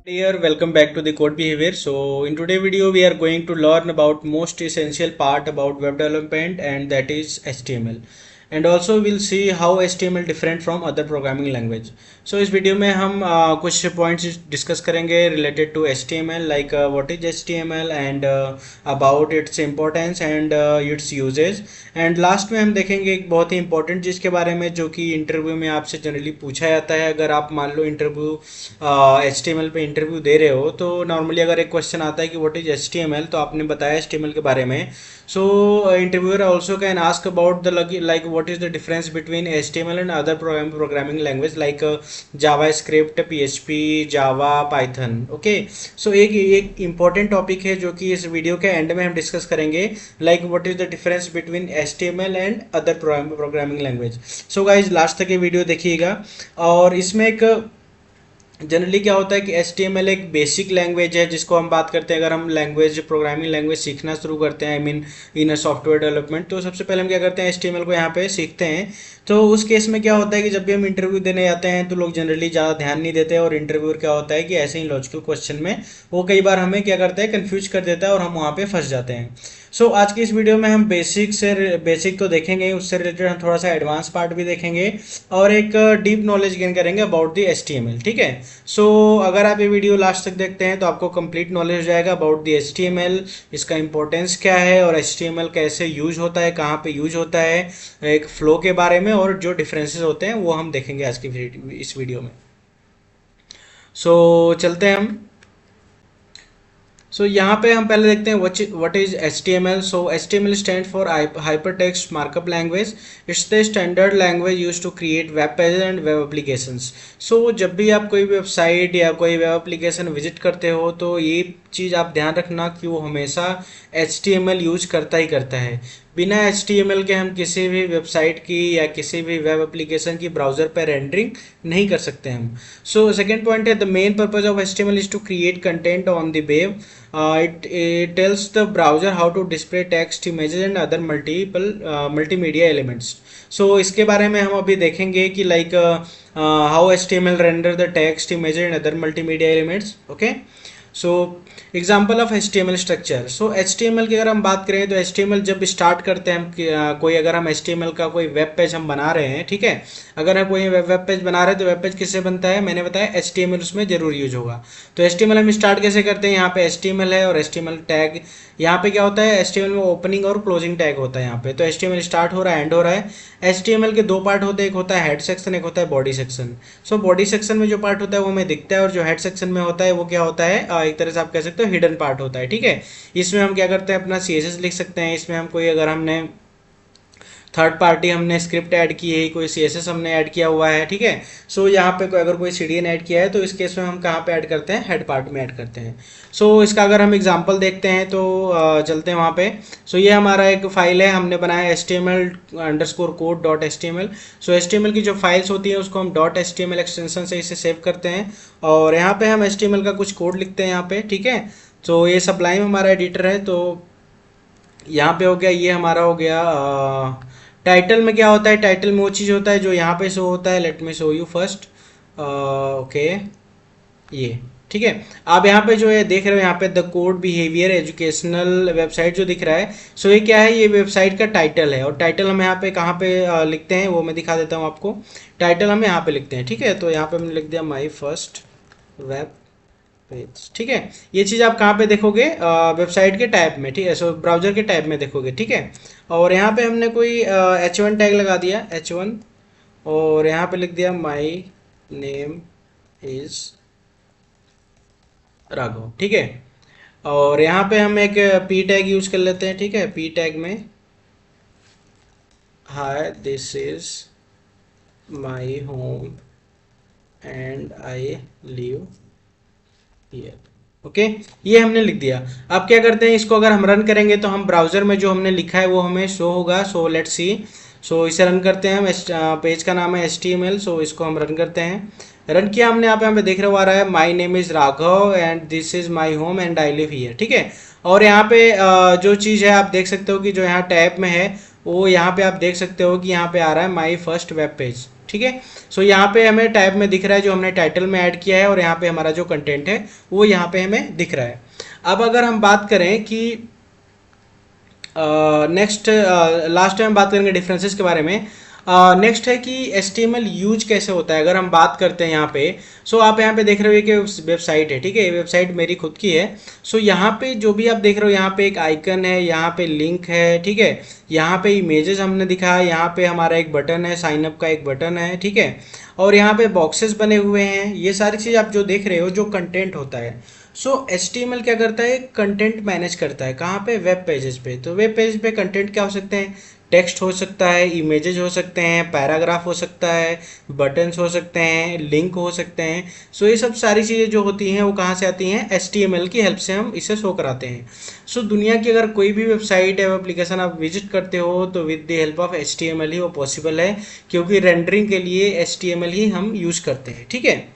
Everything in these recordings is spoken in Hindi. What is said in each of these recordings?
Dear, welcome back to the code behavior. So in today video we are going to learn about most essential part about web development, and that is HTML. And also we'll see how HTML different from other programming language. So इस वीडियो में हम कुछ पॉइंट्स डिस्कस करेंगे related to HTML, like what is HTML and about its importance and its uses. And last में हम देखेंगे एक बहुत ही इंपॉर्टेंट चीज़ के बारे में जो कि इंटरव्यू में आपसे जनरली पूछा जाता है. अगर आप मान लो इंटरव्यू HTML पे इंटरव्यू दे रहे हो तो नॉर्मली अगर एक क्वेश्चन आता है कि व्हाट इज HTML, तो आपने बताया HTML के बारे में. So interviewer also can ask about the like what is the difference between HTML and other programming language like JavaScript, PHP, Java, Python. Okay, so एक important topic है जो कि इस वीडियो के एंड में हम डिस्कस करेंगे, like what is the difference between HTML and other programming language. So guys last तक ये वीडियो देखिएगा. और इसमें एक जनरली क्या होता है कि HTML एक बेसिक लैंग्वेज है जिसको हम बात करते हैं. अगर हम लैंग्वेज प्रोग्रामिंग लैंग्वेज सीखना शुरू करते हैं, I mean in software development, तो सबसे पहले हम क्या करते हैं HTML को यहाँ पे सीखते हैं. तो उस केस में क्या होता है कि जब भी हम इंटरव्यू देने जाते हैं तो लोग जनरली ज़्यादा ध्यान नहीं देते, और इंटरव्यूअर क्या होता है कि ऐसे ही लॉजिकल क्वेश्चन में वो कई बार हमें क्या करता है कन्फ्यूज कर देता है और हम वहाँ पे फंस जाते हैं. सो आज की इस वीडियो में हम बेसिक तो देखेंगे, उससे रिलेटेड हम थोड़ा सा एडवांस पार्ट भी देखेंगे और एक डीप नॉलेज गेन करेंगे अबाउट दी HTML. ठीक है, सो अगर आप ये वीडियो लास्ट तक देखते हैं तो आपको कंप्लीट नॉलेज हो जाएगा अबाउट दी HTML, इसका इंपॉर्टेंस क्या है और HTML कैसे यूज होता है, कहाँ पे यूज होता है, एक फ्लो के बारे में और जो डिफरेंसेस होते हैं वो हम देखेंगे आज की इस वीडियो में. सो चलते हैं हम. सो यहाँ पे हम पहले देखते हैं what is HTML. So HTML stand for hypertext markup language. It's the standard language use to create web pages and web applications. So जब भी आप कोई वेबसाइट या कोई वेब एप्लीकेशन विजिट करते हो तो ये चीज़ आप ध्यान रखना कि वो हमेशा HTML यूज करता ही करता है. बिना HTML के हम किसी भी वेबसाइट की या किसी भी वेब एप्लीकेशन की ब्राउज़र पर रेंडरिंग नहीं कर सकते हम. सो सेकेंड पॉइंट है the main purpose of HTML is to create content on the web. It tells the browser how to display text, images and other multimedia elements. So इसके बारे में हम अभी देखेंगे कि like how HTML render the text, images and other multimedia elements. Okay, so example of HTML structure. So HTML की अगर हम बात करें तो HTML जब स्टार्ट करते हैं हम कोई अगर हम HTML का कोई वेब पेज हम बना रहे हैं, ठीक है, अगर हम कोई वेब पेज बना रहे हैं तो वेब पेज किससे बनता है, मैंने बताया HTML उसमें जरूर यूज होगा. तो HTML हम स्टार्ट कैसे करते हैं, यहाँ पे HTML है और HTML टैग. यहाँ पे क्या होता है HTML में ओपनिंग और क्लोजिंग टैग होता है यहाँ पे. तो HTML स्टार्ट हो रहा है, एंड हो रहा है. HTML के दो पार्ट होते हैं, एक होता है हेड सेक्शन, एक होता है body section. So body section में जो पार्ट होता है वो हमें दिखता है, और जो हेड सेक्शन में होता है वो क्या होता है, एक तरह से आप कह सकते हो हिडन पार्ट होता है. ठीक है, इसमें हम क्या करते हैं अपना CSS लिख सकते हैं. इसमें हम कोई अगर हमने थर्ड पार्टी हमने स्क्रिप्ट ऐड की है, कोई CSS हमने ऐड किया हुआ है, ठीक है. सो यहाँ पे अगर कोई CDN ऐड किया है तो इस केस में हम कहाँ पे ऐड करते हैं, हेड पार्ट में ऐड करते हैं. सो इसका अगर हम एग्जांपल देखते हैं तो चलते हैं वहाँ पे. सो ये हमारा एक फाइल है, हमने बनाया HTML_code.html. सो HTML की जो फाइल्स होती हैं उसको हम .html एक्सटेंशन से इसे सेव करते हैं, और यहाँ पे हम HTML का कुछ कोड लिखते हैं यहाँ पे. ठीक है, तो ये सबलाइम हमारा एडिटर है. तो यहाँ पे हो गया, ये हमारा हो गया. टाइटल में क्या होता है, टाइटल में वो चीज़ होता है जो यहाँ पे शो होता है. Let me show you first. Okay, ये ठीक है. आप यहाँ पे जो है देख रहे हो यहाँ पे the code behaviour educational website जो दिख रहा है. सो ये क्या है, ये वेबसाइट का टाइटल है, और टाइटल हम यहाँ पे कहाँ पे लिखते हैं वो मैं दिखा देता हूँ आपको. टाइटल हम यहाँ पे लिखते हैं. ठीक है, तो यहाँ पे हमने लिख दिया माई फर्स्ट वेब पेज. ठीक है, ये चीज़ आप कहाँ पे देखोगे, वेबसाइट के टैब में. ठीक है, सो ब्राउजर के टैब में देखोगे. ठीक है, और यहाँ पे हमने कोई H1 टैग लगा दिया, H1, और यहाँ पे लिख दिया माई नेम इज राघव. ठीक है, और यहाँ पे हम एक P टैग यूज कर लेते हैं. ठीक है, P टैग में hi this is my home and I live here. Okay, ये हमने लिख दिया. अब क्या करते हैं, इसको अगर हम रन करेंगे तो हम ब्राउजर में जो हमने लिखा है वो हमें शो होगा. So let's see. सो इसे रन करते हैं हम. पेज का नाम है HTML. सो इसको हम रन करते हैं. रन किया हमने, यहाँ पे देख रहे आ रहा है my name is Raghav and this is my home and I live here. ठीक है, और यहाँ पे जो चीज़ है आप देख सकते हो कि जो यहाँ टैब में है वो यहाँ पे आप देख सकते हो कि यहाँ पे आ रहा है माई फर्स्ट वेब पेज, ठीक है। सो यहाँ पे हमें टैब में दिख रहा है जो हमने टाइटल में ऐड किया है, और यहाँ पे हमारा जो कंटेंट है वो यहाँ पे हमें दिख रहा है। अब अगर हम बात करें कि नेक्स्ट लास्ट टाइम बात करेंगे डिफरेंसेस के बारे में। नेक्स्ट है कि HTML यूज कैसे होता है। अगर हम बात करते हैं यहाँ पे, सो आप यहाँ पे देख रहे हो कि वेबसाइट है, ठीक है, ये वेबसाइट मेरी खुद की है। सो यहाँ पे जो भी आप देख रहे हो, यहाँ पे एक आइकन है, यहाँ पे लिंक है, ठीक है, यहाँ पे इमेजेस हमने दिखा है, यहाँ पे हमारा एक बटन है, साइन अप का एक बटन है, ठीक है, और यहाँ पे बॉक्सेस बने हुए हैं। ये सारी चीज़ आप जो देख रहे हो जो कंटेंट होता है। सो HTML क्या करता है, कंटेंट मैनेज करता है। कहाँ पे, वेब पेजेस पे। तो वेब पेज पे कंटेंट क्या हो सकते हैं, टेक्स्ट हो सकता है, इमेजेस हो सकते हैं, पैराग्राफ हो सकता है, बटन्स हो सकते हैं, लिंक हो सकते हैं। सो ये सब सारी चीज़ें जो होती हैं वो कहाँ से आती हैं, HTML की हेल्प से हम इसे शो कराते हैं। सो दुनिया की अगर कोई भी वेबसाइट या एप्लीकेशन आप विजिट करते हो तो with the help of HTML ही वो पॉसिबल है, क्योंकि रेंडरिंग के लिए HTML ही हम यूज़ करते हैं, ठीक है।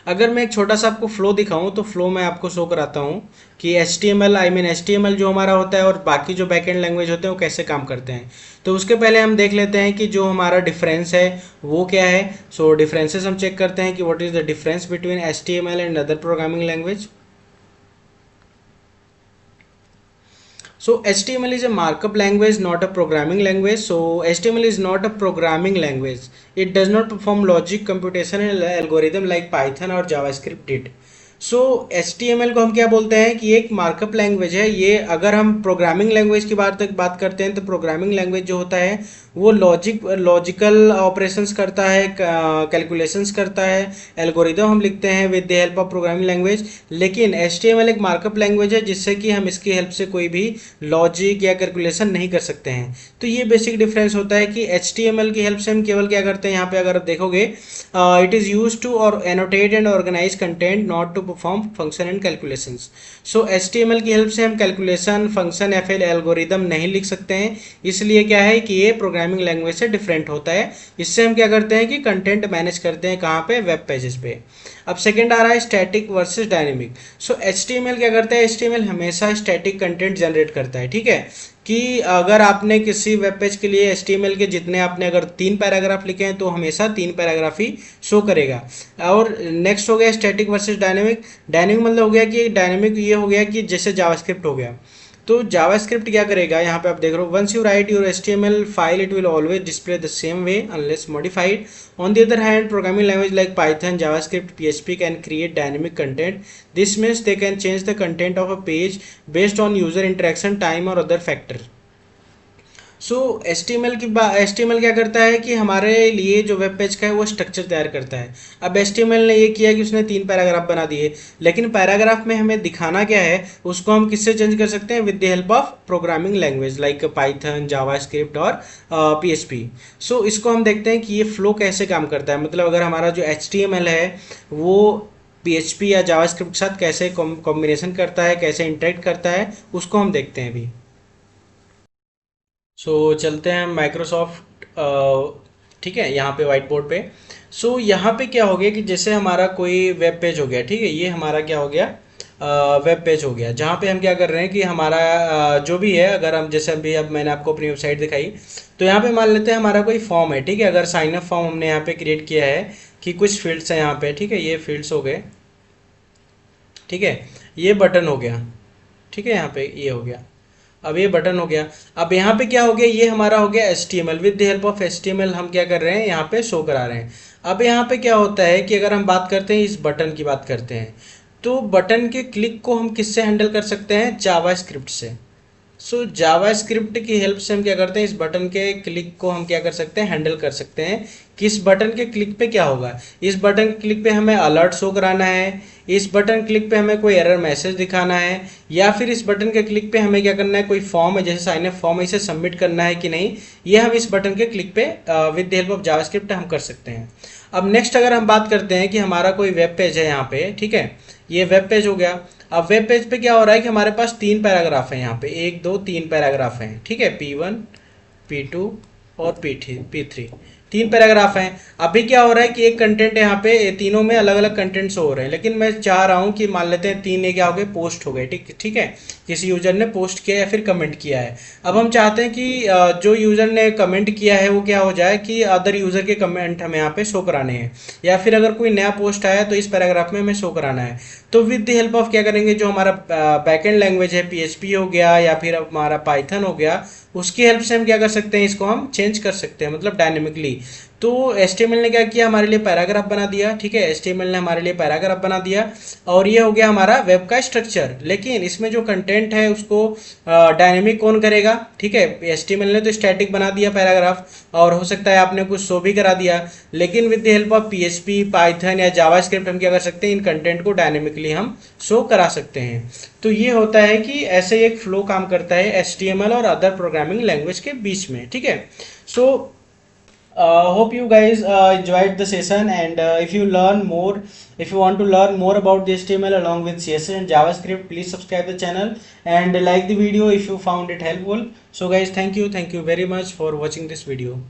अगर मैं एक छोटा सा आपको फ्लो दिखाऊं तो फ्लो मैं आपको शो कराता हूं कि HTML जो हमारा होता है और बाकी जो बैकएंड लैंग्वेज होते हैं वो कैसे काम करते हैं। तो उसके पहले हम देख लेते हैं कि जो हमारा डिफरेंस है वो क्या है। सो डिफरेंसेस हम चेक करते हैं कि what is the difference between HTML and other programming language. So HTML is a markup language, not a programming language. So HTML is not a programming language. It does not perform logic computation and algorithm like Python और JavaScript did. सो HTML को हम क्या बोलते हैं कि एक मार्कअप लैंग्वेज है। ये अगर हम प्रोग्रामिंग लैंग्वेज की बात करते हैं तो प्रोग्रामिंग लैंग्वेज जो होता है वो लॉजिकल ऑपरेशंस करता है, कैलकुलेशंस करता है, एल्गोरिदम हम लिखते हैं with the help of programming language. लेकिन HTML एक मार्कअप लैंग्वेज है जिससे कि हम इसकी हेल्प से कोई भी लॉजिक या कैलकुलेशन नहीं कर सकते हैं। तो ये बेसिक डिफरेंस होता है कि HTML की हेल्प से हम केवल क्या करते हैं, यहाँ पे अगर देखोगे इट इज़ यूज टू और annotate and organise content, not to perform function and calculations. So HTML की हेल्प से हम कैलकुलेशन, फंक्शन या फिर एल्गोरिदम नहीं लिख सकते हैं। इसलिए क्या है कि ये प्रोग्रामिंग लैंग्वेज से डिफरेंट होता है। इससे हम क्या करते हैं कि कंटेंट मैनेज करते हैं कहाँ पे, वेब पेजेस पे। अब सेकंड आ रहा है स्टैटिक वर्सेस डायनेमिक। सो HTML क्या करता है, HTML हमेशा स्टैटिक कंटेंट जनरेट करता है, ठीक है, कि अगर आपने किसी वेब पेज के लिए HTML के जितने आपने अगर 3 पैराग्राफ लिखे हैं तो हमेशा 3 पैराग्राफ ही शो करेगा। और नेक्स्ट हो गया स्टैटिक वर्सेस डायनेमिक। डायनेमिक मतलब हो गया कि डायनेमिक ये हो गया कि जैसे जावास्क्रिप्ट हो गया। तो जावास्क्रिप्ट क्या करेगा, यहाँ पे आप देख रहे हो, once you write your HTML file it will always display the same way unless modified. On the other hand programming language like Python, JavaScript, PHP can create dynamic content. This means they can change the content of a page based on user interaction, time और अदर फैक्टर। सो HTML क्या करता है कि हमारे लिए जो वेब पेज का है वो स्ट्रक्चर तैयार करता है। अब HTML ने ये किया कि उसने 3 पैराग्राफ बना दिए, लेकिन पैराग्राफ में हमें दिखाना क्या है उसको हम किससे चेंज कर सकते हैं, with the help of programming language like Python, JavaScript और PHP। सो इसको हम देखते हैं कि ये फ्लो कैसे काम करता है। मतलब अगर हमारा जो HTML है वो PHP या जावास्क्रिप्ट के साथ कैसे कॉम्बिनेशन करता है, कैसे इंटरेक्ट करता है, उसको हम देखते हैं अभी। सो चलते हैं माइक्रोसॉफ्ट, ठीक है, यहाँ पे वाइट बोर्ड पे। सो यहाँ पे क्या हो गया कि जैसे हमारा कोई वेब पेज हो गया, ठीक है, ये हमारा क्या हो गया, वेब पेज हो गया, जहाँ पे हम क्या कर रहे हैं कि हमारा जो भी है, अगर हम जैसे अभी अब मैंने आपको अपनी वेबसाइट दिखाई, तो यहाँ पे मान लेते हैं हमारा कोई फॉर्म है, ठीक है, अगर साइन अप फॉर्म हमने यहाँ पे क्रिएट किया है कि कुछ फील्ड्स हैं यहाँ पे, ठीक है, ये फील्ड्स हो गए, ठीक है, ये बटन हो गया, ठीक है, यहाँ पे ये हो गया, अब ये बटन हो गया। अब यहाँ पे क्या हो गया, ये हमारा हो गया HTML। With the help of HTML हम क्या कर रहे हैं, यहाँ पे शो करा रहे हैं। अब यहाँ पे क्या होता है कि अगर हम बात करते हैं, इस बटन की बात करते हैं, तो बटन के क्लिक को हम किससे हैंडल कर सकते हैं, जावास्क्रिप्ट से। सो जावास्क्रिप्ट की हेल्प से हम क्या करते हैं, इस बटन के क्लिक को हम क्या कर सकते हैं, हैंडल कर सकते हैं। किस बटन के क्लिक पे क्या होगा, इस बटन के क्लिक पे हमें अलर्ट शो कराना है, इस बटन क्लिक पे हमें कोई एरर मैसेज दिखाना है, या फिर इस बटन के क्लिक पे हमें क्या करना है, कोई फॉर्म है जैसे साइन अप फॉर्म है, इसे सबमिट करना है कि नहीं, ये हम इस बटन के क्लिक पे with the help of JavaScript हम कर सकते हैं। अब नेक्स्ट अगर हम बात करते हैं कि हमारा कोई वेब पेज है यहाँ पे, ठीक है, ये वेब पेज हो गया। अब वेब पेज पे क्या हो रहा है कि हमारे पास 3 पैराग्राफ हैं, यहाँ पे 1 2 3 पैराग्राफ हैं, ठीक है, P1, P2 और P3। तीन पैराग्राफ हैं। अभी क्या हो रहा है कि एक कंटेंट यहाँ पे तीनों में अलग अलग कंटेंट्स हो रहे हैं, लेकिन मैं चाह रहा हूँ कि मान लेते हैं तीन ये क्या हो गए, पोस्ट हो गए, ठीक ठीक है, किसी यूजर ने पोस्ट किया या फिर कमेंट किया है। अब हम चाहते हैं कि जो यूजर ने कमेंट किया है वो क्या हो जाए कि अदर यूजर के कमेंट हमें यहाँ पे शो कराने हैं, या फिर अगर कोई नया पोस्ट आया तो इस पैराग्राफ में हमें शो कराना है। तो विद द हेल्प ऑफ क्या करेंगे, जो हमारा बैकएंड लैंग्वेज है, PHP हो गया या फिर हमारा पाइथन हो गया, उसकी हेल्प से हम क्या कर सकते हैं, इसको हम चेंज कर सकते हैं, मतलब डायनेमिकली। तो HTML ने क्या किया, हमारे लिए पैराग्राफ बना दिया, ठीक है, HTML ने हमारे लिए पैराग्राफ बना दिया, और ये हो गया हमारा वेब का स्ट्रक्चर। लेकिन इसमें जो कंटेंट है उसको डायनेमिक कौन करेगा, ठीक है, HTML ने तो स्टैटिक बना दिया पैराग्राफ, और हो सकता है आपने कुछ शो भी करा दिया, लेकिन with the help of PHP, Python या जावास्क्रिप्ट हम क्या कर सकते हैं, इन कंटेंट को डायनेमिकली हम शो करा सकते हैं। तो ये होता है कि ऐसे एक फ्लो काम करता है HTML और अदर प्रोग्रामिंग लैंग्वेज के बीच में, ठीक है। सो hope you guys enjoyed the session, and if you want to learn more about the HTML along with CSS and JavaScript, please subscribe the channel and like the video if you found it helpful. So guys, thank you very much for watching this video.